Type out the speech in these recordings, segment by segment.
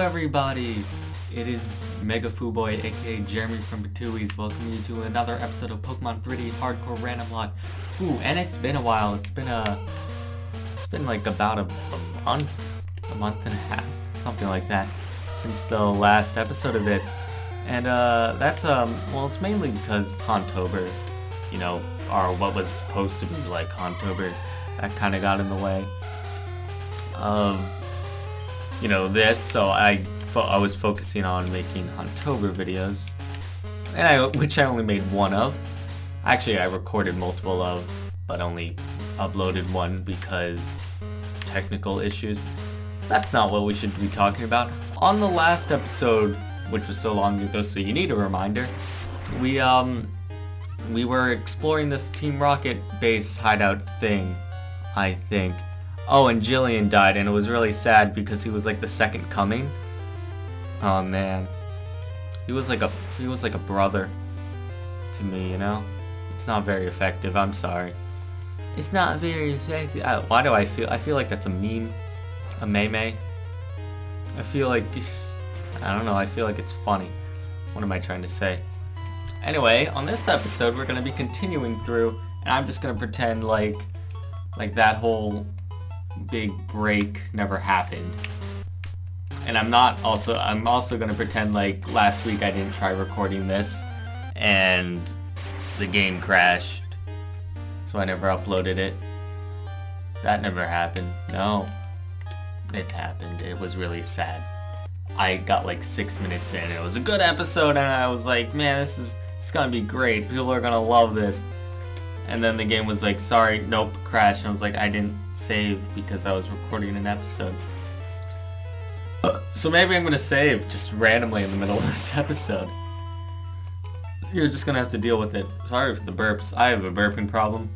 everybody! It is MegaFooboy, aka Jeremy from Ptooes, welcoming you to another episode of Pokemon 3D Hardcore Randomlocke. Ooh, and it's been a while. It's been like about a month and a half, something like that, since the last episode of this. And that's well, it's mainly because Hontober, or what was supposed to be like Hontober, that kind of got in the way of this, so I was focusing on making Hontober videos, and which I only made one of. Actually, I recorded multiple of, but only uploaded one because technical issues. That's not what we should be talking about. On the last episode, which was so long ago, so you need a reminder, we were exploring this Team Rocket base hideout thing, I think. Oh, and Jillian died, and it was really sad because he was like the second coming. Oh man, he was like a brother to me, It's not very effective. I'm sorry. It's not very effective. Why do I feel like that's a meme, a meme? I feel like, I don't know. I feel like it's funny. What am I trying to say? Anyway, on this episode, we're gonna be continuing through, and I'm just gonna pretend like that whole big break never happened. And I'm also gonna pretend like last week I didn't try recording this and the game crashed, so I never uploaded it. That never happened. No, it happened. It was really sad. I got like 6 minutes in. It was a good episode, and I was like, man, it's gonna be great. People are gonna love this. And then the game was like, sorry, nope, crashed. And I was like, I didn't save because I was recording an episode. So maybe I'm gonna save just randomly in the middle of this episode. You're just gonna have to deal with it. Sorry for the burps. I have a burping problem.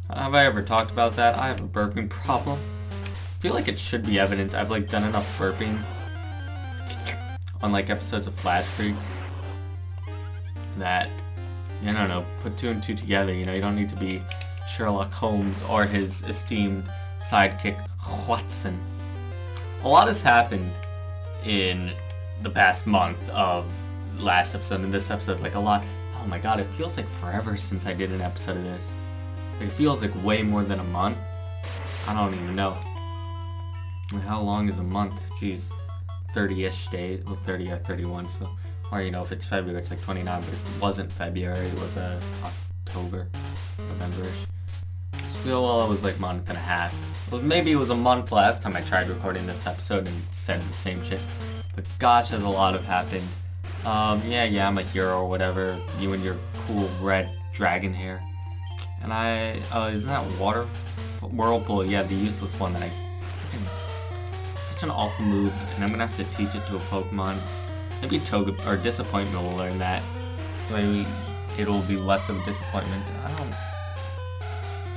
Have I ever talked about that? I have a burping problem. I feel like it should be evident. I've like done enough burping on like episodes of Flash Freaks that, I don't know, put two and two together. You don't need to be Sherlock Holmes or his esteemed sidekick Watson. A lot has happened in the past month of last episode and this episode, like a lot. Oh my god, it feels like forever since I did an episode of this. It feels like way more than a month. I don't even know. How long is a month? Jeez, 30-ish days, well 30 or 31, so, or if it's February it's like 29, but it wasn't February, it was October, November-ish. Well, it was like a month and a half. Well, maybe it was a month last time I tried recording this episode and said the same shit. But gosh, has a lot have happened. Yeah, I'm a hero or whatever. You and your cool red dragon hair. And isn't that Whirlpool? Yeah, the useless one that such an awful move, and I'm gonna have to teach it to a Pokemon. Maybe Toga or Disappointment will learn that. Maybe it'll be less of a disappointment. I don't.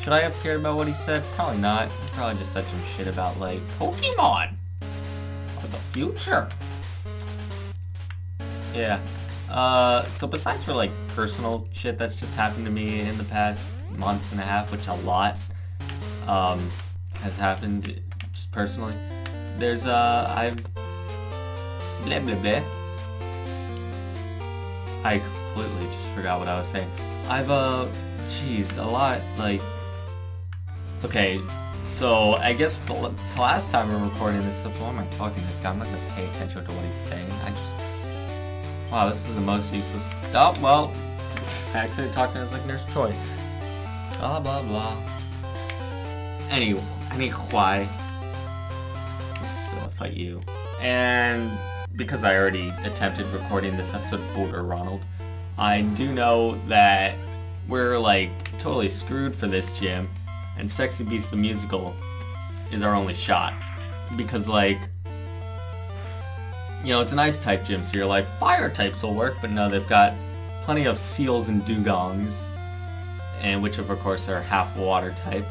Should I have cared about what he said? Probably not. He probably just said some shit about, like, Pokemon! For the future! Yeah. So besides for, like, personal shit that's just happened to me in the past month and a half, which a lot, has happened just personally, there's, I've... blah, blah, blah. I completely just forgot what I was saying. I've, geez, a lot, like... Okay, so I guess the last time we're recording this, why am I talking to this guy? I'm not going to pay attention to what he's saying. Wow, this is the most useless. Oh, well, I actually talking to us like Nurse Troy. Blah, blah, blah. Anyway, let's fight you. And because I already attempted recording this episode of Border Ronald, I do know that we're like totally screwed for this gym. And Sexy Beast the Musical is our only shot. Because, like, it's an ice-type gym, so you're like, fire types will work, but no, they've got plenty of seals and dugongs, and which, of course, are half water type.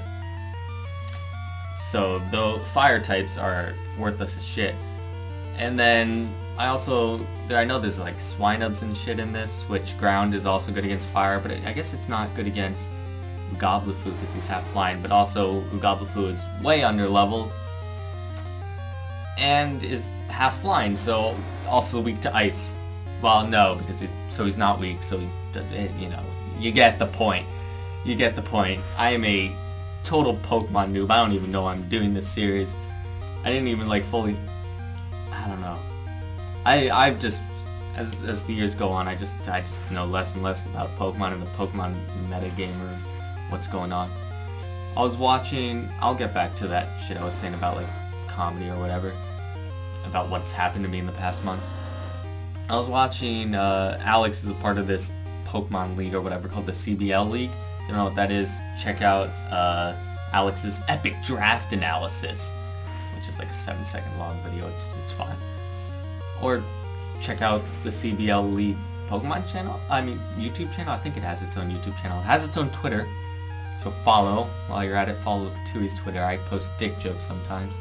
So, the fire types are worthless as shit. And then, I know there's, like, Swinubs and shit in this, which ground is also good against fire, but I guess it's not good against Goblifoo because he's half flying, but also Goblifoo is way under leveled. and is half flying, so also weak to ice. Well, no, because he's not weak, so you know, you get the point. You get the point. I am a total Pokemon noob. I don't even know I'm doing this series. I didn't even like fully. I don't know. I've just as the years go on, I just know less and less about Pokemon and the Pokemon metagame or what's going on. I was watching. I'll get back to that shit I was saying about like comedy or whatever, about what's happened to me in the past month. I was watching. Alex is a part of this Pokemon League or whatever called the CBL League. You don't know what that is? Check out Alex's epic draft analysis, which is like a 7-second long video. It's fine. Or check out the CBL League Pokemon channel. I mean YouTube channel. I think it has its own YouTube channel. It has its own Twitter. So follow. While you're at it, follow Ptooes' Twitter. I post dick jokes sometimes.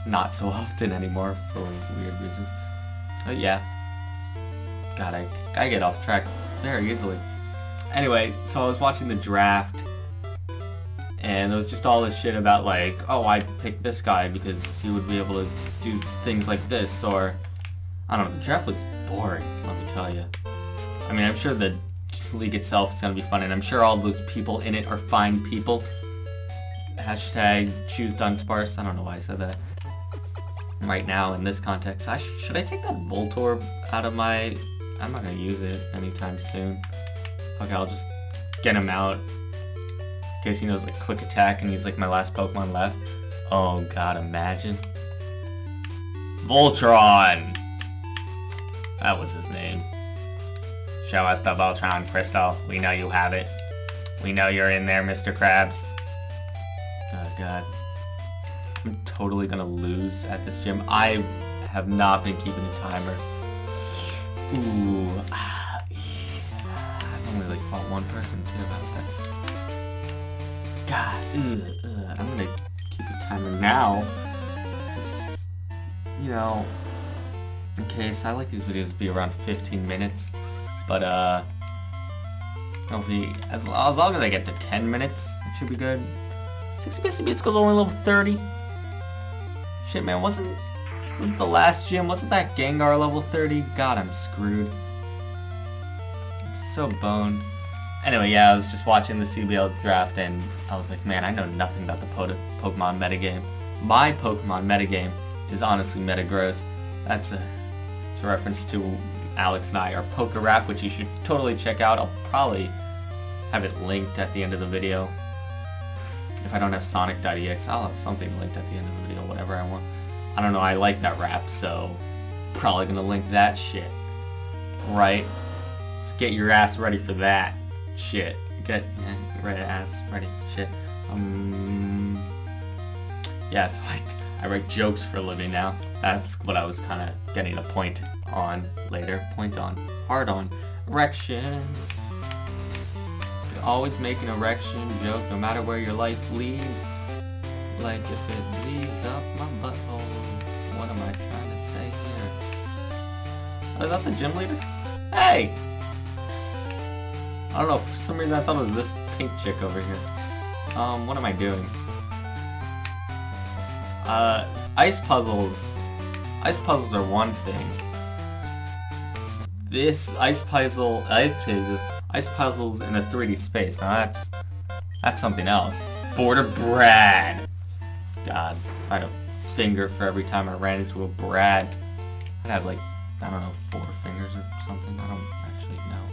Not so often anymore for weird reasons. But yeah. God, I get off track very easily. Anyway, so I was watching the draft, and there was just all this shit about like, oh, I picked this guy because he would be able to do things like this, or I don't know. The draft was boring, let me tell you. I mean, I'm sure the league itself is gonna be fun, and I'm sure all those people in it are fine people. Hashtag choose Dunsparce. I don't know why I said that. Right now, in this context, should I take that Voltorb out of my... I'm not gonna use it anytime soon. Okay, I'll just get him out. In case he knows like quick attack and he's like my last Pokemon left. Oh god, imagine. Voltron! That was his name. Show us the Voltron Crystal. We know you have it. We know you're in there, Mr. Krabs. Oh god. I'm totally gonna lose at this gym. I have not been keeping a timer. Ooh. Yeah. I've only like fought one person too about that. God. I'm gonna keep a timer now. Just, you know, in case. I like these videos to be around 15 minutes. But, hopefully, as long as I get to 10 minutes, it should be good. 60 Beats goes only level 30. Shit, man, wasn't the last gym, wasn't that Gengar level 30? God, I'm screwed. I'm so boned. Anyway, yeah, I was just watching the CBL draft, and I was like, man, I know nothing about the Pokemon metagame. My Pokemon metagame is honestly metagross. It's a reference to Alex and I, our Poker Rap, which you should totally check out. I'll probably have it linked at the end of the video. If I don't have Sonic.exe, I'll have something linked at the end of the video, whatever I want. I don't know, I like that rap, so probably gonna link that shit. Right? So get your ass ready for that shit. Get your ass ready, shit. Yeah, so I write jokes for a living now. That's what I was kind of getting a point on later. Point on. Hard on. Erections. Always make an erection joke no matter where your life leads. Like if it leads up my butthole. What am I trying to say here? Oh, is that the gym leader? Hey! I don't know, for some reason I thought it was this pink chick over here. What am I doing? Ice puzzles. Ice puzzles are one thing. This ice puzzles in a 3D space. Now that's something else. Border Brad. God, if I had a finger for every time I ran into a Brad, I'd have like, I don't know, 4 fingers or something. I don't actually know.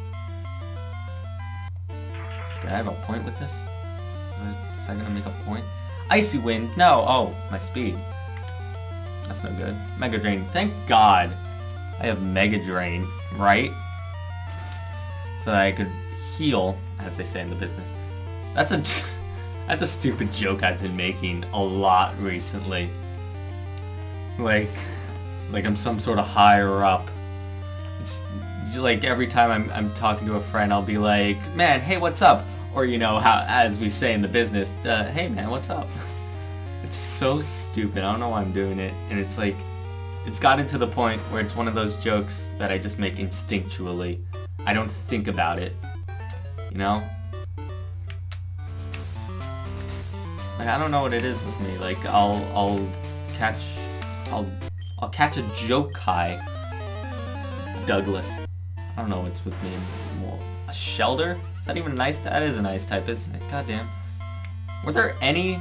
Did I have a point with this? Is that gonna make a point? Icy Wind. No. Oh, my speed. That's no good. Mega Drain. Thank God I have Mega Drain, right? So that I could heal, as they say in the business. That's a stupid joke I've been making a lot recently. Like I'm some sort of higher up. It's like every time I'm talking to a friend, I'll be like, man, hey, what's up? Or, you know, how, as we say in the business, hey man, what's up? It's so stupid. I don't know why I'm doing it. And it's like, it's gotten to the point where it's one of those jokes that I just make instinctually. I don't think about it. You know? Like, I don't know what it is with me. Like, I'll I'll catch a Jokai. Douglas. I don't know what's with me. Well, a Shelter? Is that even a nice? That is a nice type, isn't it? Goddamn. Were there any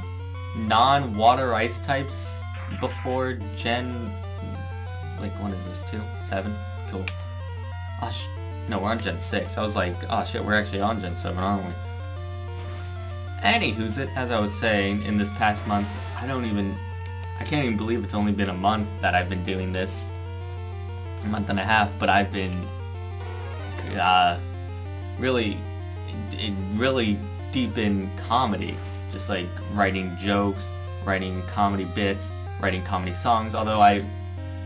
non-water ice types before Gen... Like, what is this, 2? 7? Cool. Oh, no, we're on Gen 6. I was like, oh shit, we're actually on Gen 7, aren't we? Anywho's it, as I was saying, in this past month, I can't even believe it's only been a month that I've been doing this. A month and a half, but I've been really deep in comedy. Just like writing jokes, writing comedy bits, writing comedy songs, although I've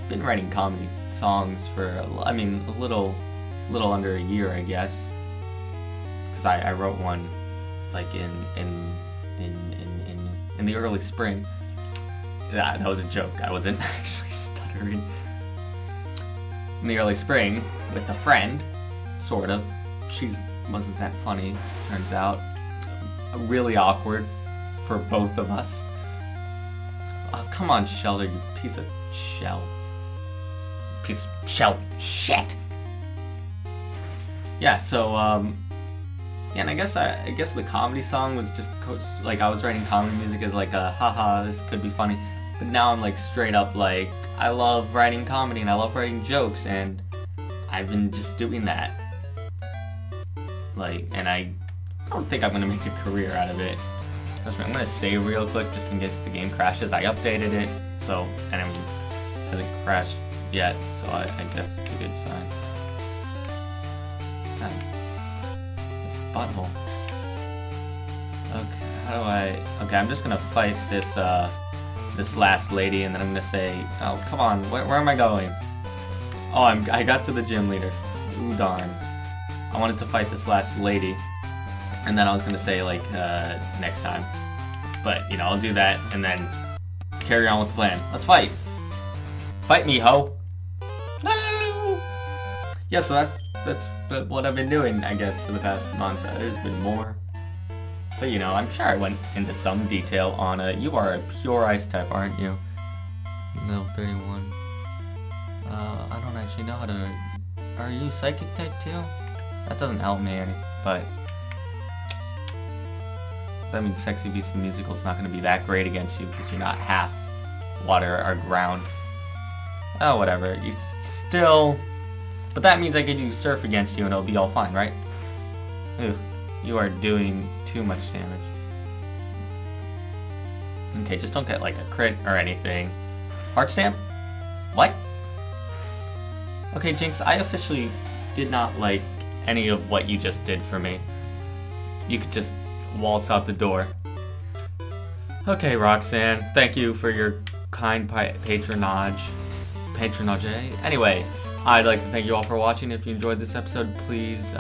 been writing comedy songs for, a little under a year, I guess. Because I wrote one like in the early spring. That was a joke. I wasn't actually stuttering. In the early spring with a friend, sort of. She wasn't that funny, turns out. Really awkward for both of us. Oh, come on, Shelter, you piece of shell. Piece of shell shit. Yeah, so yeah, and I guess the comedy song was just like I was writing comedy music as like a haha, this could be funny. But now I'm like straight up like I love writing comedy and I love writing jokes, and I've been just doing that. Like, and I don't think I'm gonna make a career out of it. I'm gonna save real quick just in case the game crashes. I updated it, so, and it hasn't crashed yet, so I guess it's a good sign. God, this butthole. Okay, how do I... Okay, I'm just gonna fight this, this last lady, and then I'm gonna say, oh, come on, where am I going? Oh, I got to the gym leader. Ooh, darn. I wanted to fight this last lady, and then I was gonna say, like, next time. But, you know, I'll do that, and then carry on with the plan. Let's fight! Fight me, ho! No! Yeah, so that's what I've been doing, I guess, for the past month. There's been more. But, you know, I'm sure I went into some detail on you are a pure ice type, aren't you? Level 31. I don't actually know how to... Are you psychic type too? That doesn't help me any, but... That means Sexy Beast the Musical is not going to be that great against you because you're not half water or ground. Oh, whatever. You still... But that means I can use Surf against you and it'll be all fine, right? Ugh. You are doing too much damage. Okay, just don't get like a crit or anything. Heart Stamp? What? Okay, Jinx, I officially did not like any of what you just did for me. You could just waltz out the door. Okay, Roxanne, thank you for your kind patronage. Anyway, I'd like to thank you all for watching. If you enjoyed this episode, please hit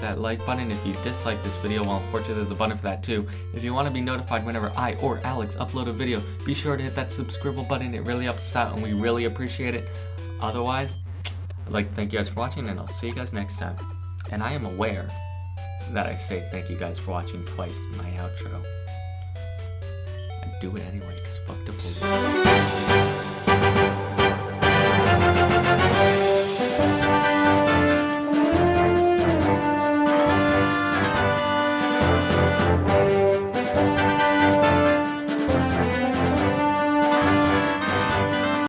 that like button. If you dislike this video, well, unfortunately there's a button for that too. If you want to be notified whenever I or Alex upload a video, be sure to hit that subscribe button. It really helps us out and we really appreciate it. Otherwise, I'd like to thank you guys for watching, and I'll see you guys next time. And I am aware that I say thank you guys for watching twice in my outro. I do it anyway, because fuck the police.